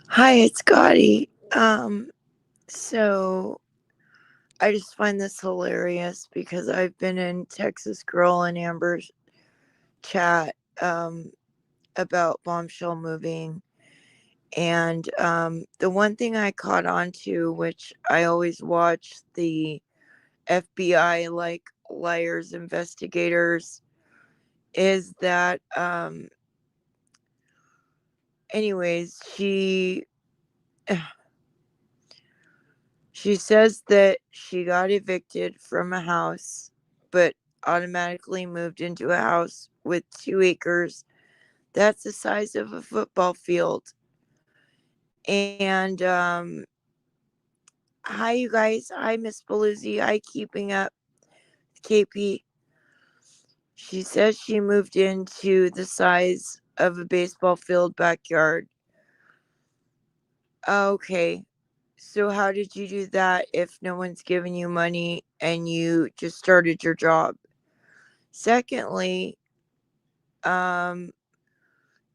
Hi, it's Scotty. So I just find this hilarious because I've been in Texas Girl and Amber's chat about Bombshell moving, and the one thing I caught on to, which I always watch the FBI like liars investigators, is that anyways she says that she got evicted from a house, but automatically moved into a house with 2 acres. That's the size of a football field. And hi, you guys. Hi, Miss Paluzzi. Hi, keeping up, KP. She says she moved into the size of a baseball field backyard. Okay. So how did you do that if no one's giving you money and you just started your job? Secondly, um,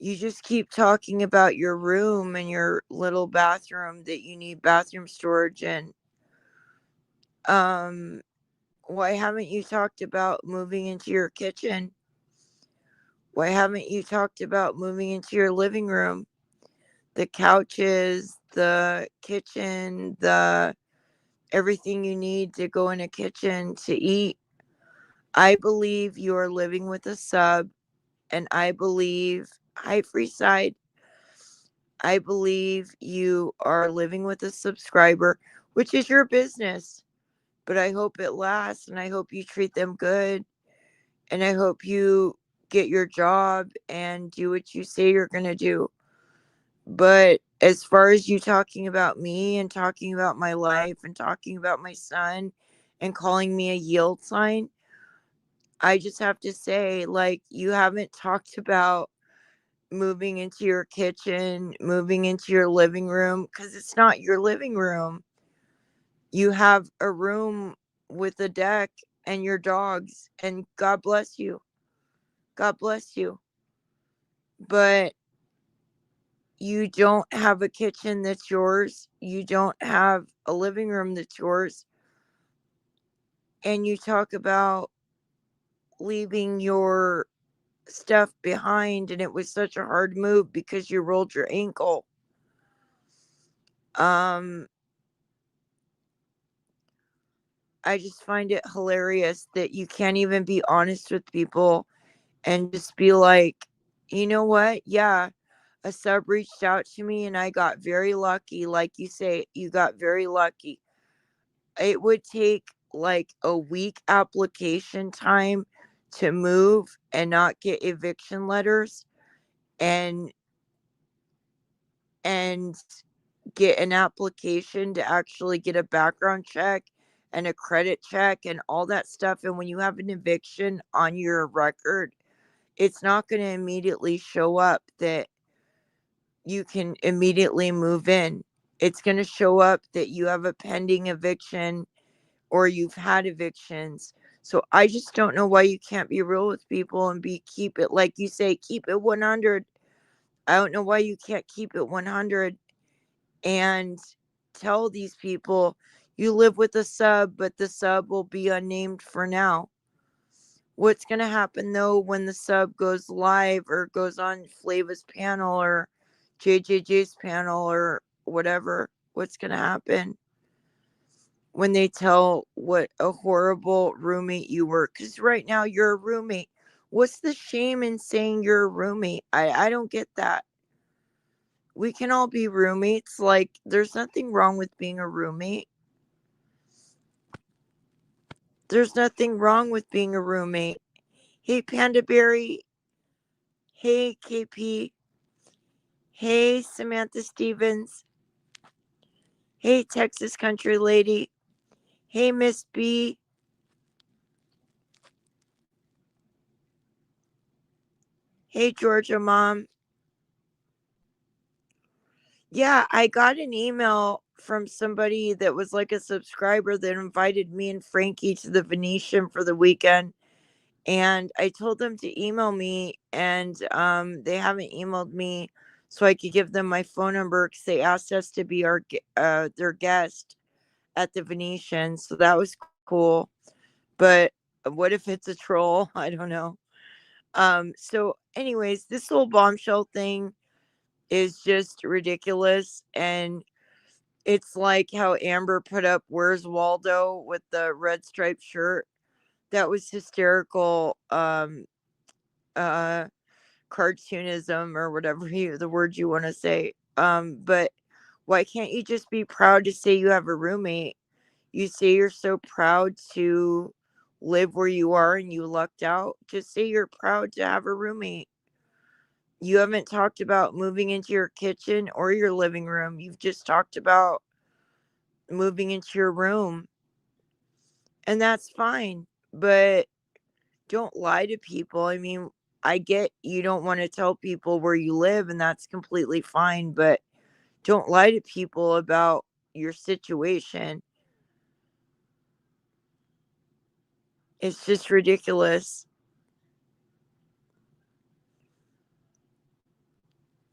you just keep talking about your room and your little bathroom that you need bathroom storage in. Um, why haven't you talked about moving into your kitchen? Why haven't you talked about moving into your living room? The couches, the kitchen, the everything you need to go in a kitchen to eat. I believe you are living with a sub, and I believe, hi, Freeside, I believe you are living with a subscriber, which is your business. But I hope it lasts and I hope you treat them good. And I hope you get your job and do what you say you're going to do. But as far as you talking about me and talking about my life and talking about my son and calling me a yield sign, I just have to say, like, you haven't talked about moving into your kitchen, moving into your living room, because it's not your living room. You have a room with a deck and your dogs, and God bless you. God bless you. But you don't have a kitchen that's yours. You don't have a living room that's yours. And you talk about leaving your stuff behind, and it was such a hard move because you rolled your ankle. Um, I just find it hilarious that you can't even be honest with people and just be like, you know what? Yeah, a sub reached out to me and I got very lucky. Like you say, you got very lucky. It would take like a week application time to move and not get eviction letters and and get an application to actually get a background check and a credit check and all that stuff. And when you have an eviction on your record, it's not going to immediately show up that you can immediately move in. It's going to show up that you have a pending eviction or you've had evictions. So I just don't know why you can't be real with people and be keep it like you say, keep it 100. I don't know why you can't keep it 100 and tell these people you live with a sub, but the sub will be unnamed for now. What's going to happen though when the sub goes live or goes on Flava's panel or JJJ's panel or whatever? What's going to happen when they tell what a horrible roommate you were? Because right now you're a roommate. What's the shame in saying you're a roommate? I don't get that. We can all be roommates. Like, there's nothing wrong with being a roommate. There's nothing wrong with being a roommate. Hey, Panda Berry. Hey, KP. Hey, Samantha Stevens. Hey, Texas Country Lady. Hey, Miss B. Hey, Georgia Mom. Yeah, I got an email from somebody that was like a subscriber that invited me and Frankie to the Venetian for the weekend. And I told them to email me, and they haven't emailed me. so I could give them my phone number because they asked us to be their guest at the Venetian. So that was cool. But what if it's a troll? I don't know. So anyways, this whole bombshell thing is just ridiculous. And it's like how Amber put up Where's Waldo with the red striped shirt. That was hysterical. Uh Cartoonism or whatever the word you want to say. But why can't you just be proud to say you have a roommate? You say you're so proud to live where you are and you lucked out. Just say you're proud to have a roommate. You haven't talked about moving into your kitchen or your living room. You've just talked about moving into your room. And that's fine. But don't lie to people. I mean, I get you don't want to tell people where you live, and that's completely fine. But don't lie to people about your situation. It's just ridiculous.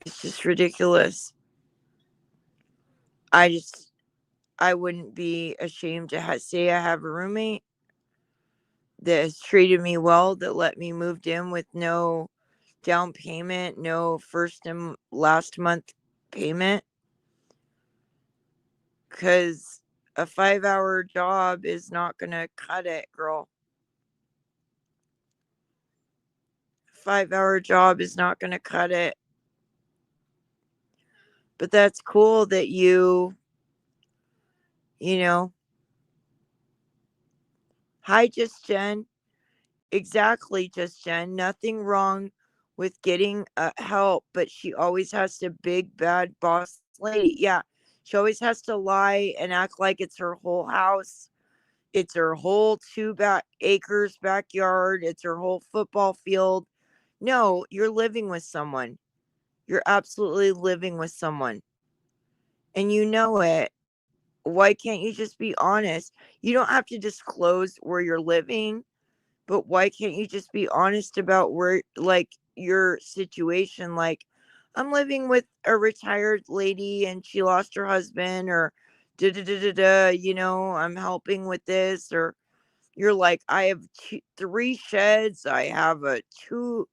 It's just ridiculous. I wouldn't be ashamed to say I have a roommate that has treated me well, that let me moved in with no down payment, no first and last month payment. Because a 5-hour job is not going to cut it, girl. 5-hour job is not going to cut it. But that's cool that you know, hi, Just Jen. Exactly, Just Jen. Nothing wrong with getting help, but she always has to big bad boss lady. Yeah, she always has to lie and act like it's her whole house. It's her whole 2 acres backyard. It's her whole football field. No, you're living with someone. You're absolutely living with someone. And you know it. Why can't you just be honest? You don't have to disclose where you're living, but why can't you just be honest about where, like, your situation? Like, I'm living with a retired lady and she lost her husband, or da da da da da, I'm helping with this, or you're like, I have 3 sheds, I have a 2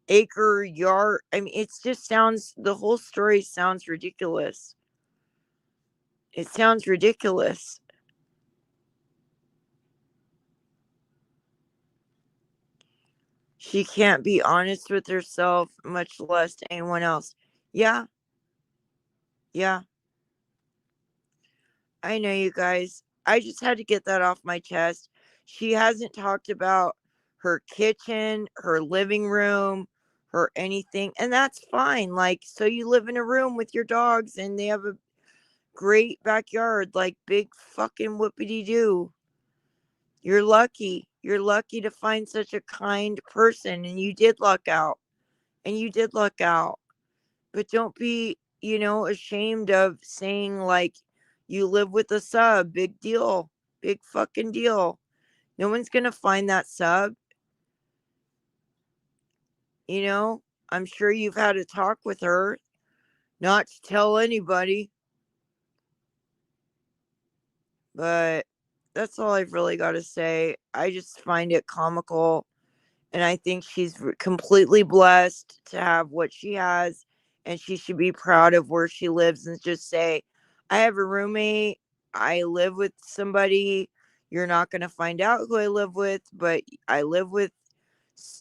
acre yard. I mean, the whole story sounds ridiculous. It sounds ridiculous. She can't be honest with herself, much less anyone else. Yeah, yeah, I know, you guys. I just had to get that off my chest. She hasn't talked about her kitchen, her living room, her anything, and that's fine. Like, so you live in a room with your dogs and they have a great backyard, like, big fucking whoopity doo. You're lucky. You're lucky to find such a kind person, and you did luck out. And you did luck out. But don't be, ashamed of saying, like, you live with a sub. Big deal. Big fucking deal. No one's going to find that sub. You know, I'm sure you've had a talk with her, not to tell anybody, but that's all I've really got to say. I just find it comical. And I think she's completely blessed to have what she has. And she should be proud of where she lives and just say, I have a roommate. I live with somebody. You're not going to find out who I live with, but I live with,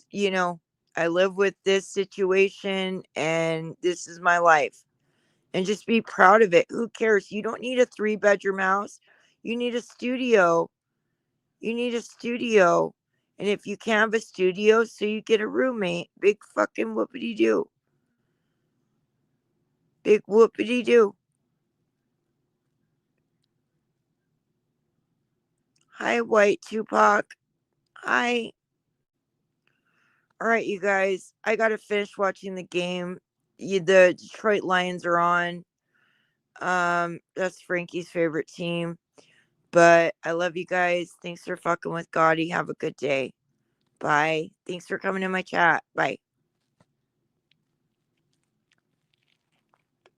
you know, I live with this situation and this is my life. And just be proud of it. Who cares? You don't need a 3-bedroom house. You need a studio. You need a studio. And if you can't have a studio, so you get a roommate. Big fucking whoopity doo. Big whoopity doo. Hi, White Tupac. Hi. All right, you guys. I got to finish watching the game. The Detroit Lions are on. That's Frankie's favorite team. But I love you guys. Thanks for fucking with Gotti. Have a good day. Bye. Thanks for coming to my chat. Bye.